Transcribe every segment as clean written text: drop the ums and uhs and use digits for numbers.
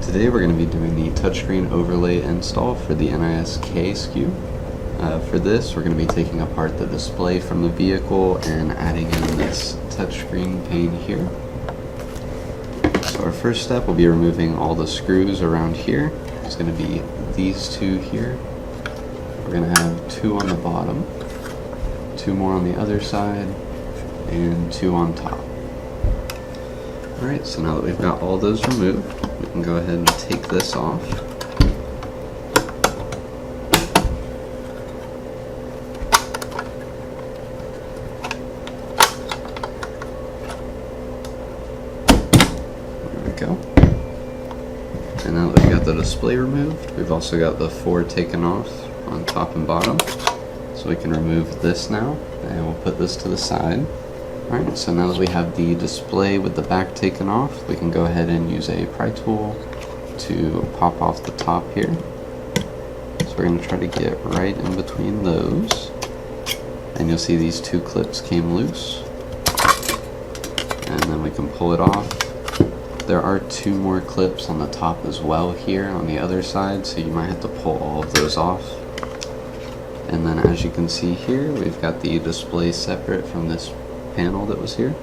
Today we're going to be doing the touchscreen overlay install for the NISK SKU. For this, we're going to be taking apart the display from the vehicle and adding in this touchscreen pane here. So our first step will be removing all the screws around here. It's going to be these two here. We're going to have two on the bottom, two more on the other side, and two on top. Alright, so now that we've got all those removed, we can go ahead and take this off. There we go. And now that we've got the display removed, we've also got the four taken off on top and bottom. So we can remove this now, and we'll put this to the side. Alright, so now that we have the display with the back taken off, we can go ahead and use a pry tool to pop off the top here. So we're going to try to get right in between those. And you'll see these two clips came loose. And then we can pull it off. There are two more clips on the top as well here on the other side, so you might have to pull all of those off. And then as you can see here, we've got the display separate from this panel that was here.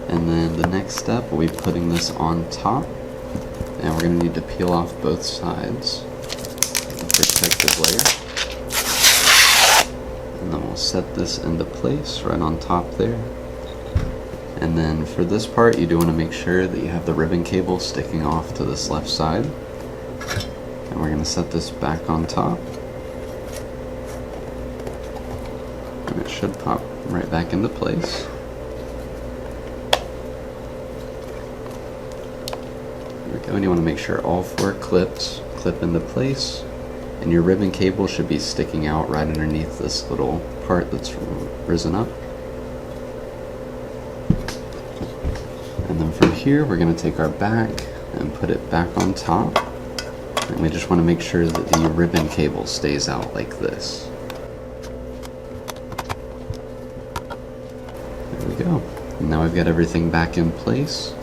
And then the next step will be putting this on top, and we're going to need to peel off both sides, the protective layer, and then we'll set this into place right on top there. And then for this part, you do want to make sure that you have the ribbon cable sticking off to this left side, and we're going to set this back on top. And it should pop right back into place. There we go, and you want to make sure all four clips clip into place, and your ribbon cable should be sticking out right underneath this little part that's risen up. And then from here, we're going to take our back and put it back on top, and we just want to make sure that the ribbon cable stays out like this. Go. And now we've got everything back in place.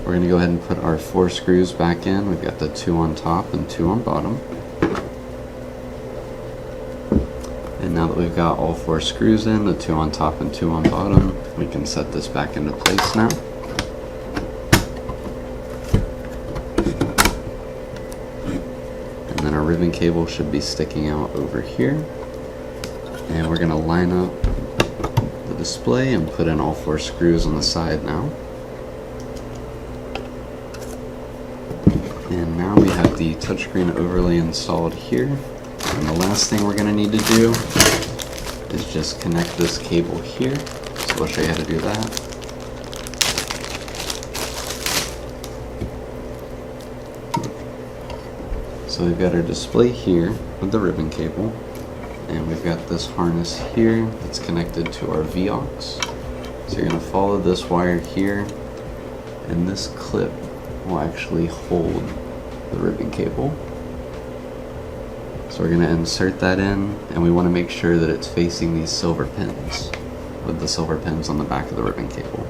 We're going to go ahead and put our four screws back in. We've got the two on top and two on bottom. And now that we've got all four screws in, the two on top and two on bottom, we can set this back into place now. And then our ribbon cable should be sticking out over here. And we're going to line up display and put in all four screws on the side now. And now we have the touchscreen overlay installed here. And the last thing we're going to need to do is just connect this cable here. So we'll show you how to do that. So we've got our display here with the ribbon cable. And we've got this harness here that's connected to our VAUX. So you're going to follow this wire here, and this clip will actually hold the ribbon cable. So we're going to insert that in, and we want to make sure that it's facing these silver pins, with the silver pins on the back of the ribbon cable.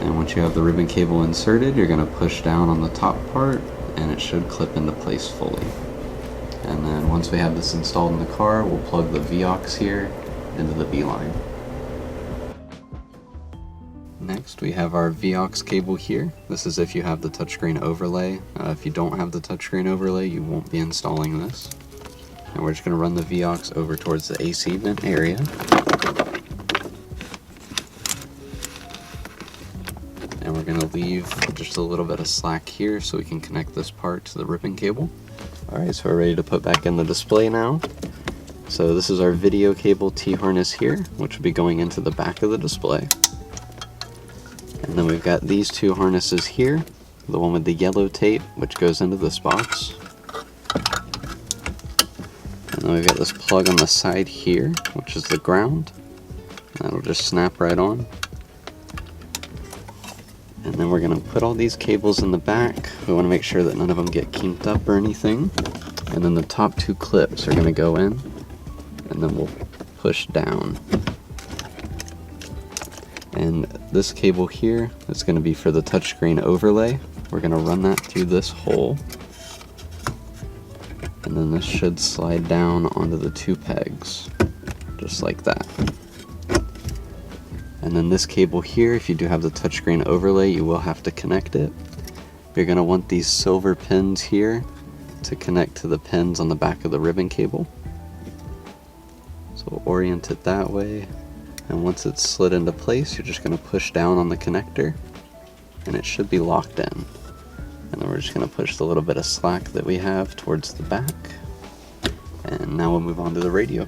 And once you have the ribbon cable inserted, you're going to push down on the top part, and it should clip into place fully. And then once we have this installed in the car, we'll plug the VAUX here into the VLine. Next, we have our VAUX cable here. This is if you have the touchscreen overlay. If you don't have the touchscreen overlay, you won't be installing this. And we're just going to run the VAUX over towards the AC vent area. And we're going to leave just a little bit of slack here so we can connect this part to the ribbon cable. Alright, so we're ready to put back in the display now. So this is our video cable T-harness here, which will be going into the back of the display. And then we've got these two harnesses here, the one with the yellow tape, which goes into this box. And then we've got this plug on the side here, which is the ground. That'll just snap right on. And then we're going to put all these cables in the back. We want to make sure that none of them get kinked up or anything. And then the top two clips are going to go in, and then we'll push down. And this cable here is going to be for the touchscreen overlay. We're going to run that through this hole. And then this should slide down onto the 2 pegs, just like that. And then this cable here, if you do have the touchscreen overlay, you will have to connect it. You're going to want these silver pins here to connect to the pins on the back of the ribbon cable. So orient it that way, and once it's slid into place, you're just going to push down on the connector, and it should be locked in. And then we're just going to push the little bit of slack that we have towards the back, and now we'll move on to the radio.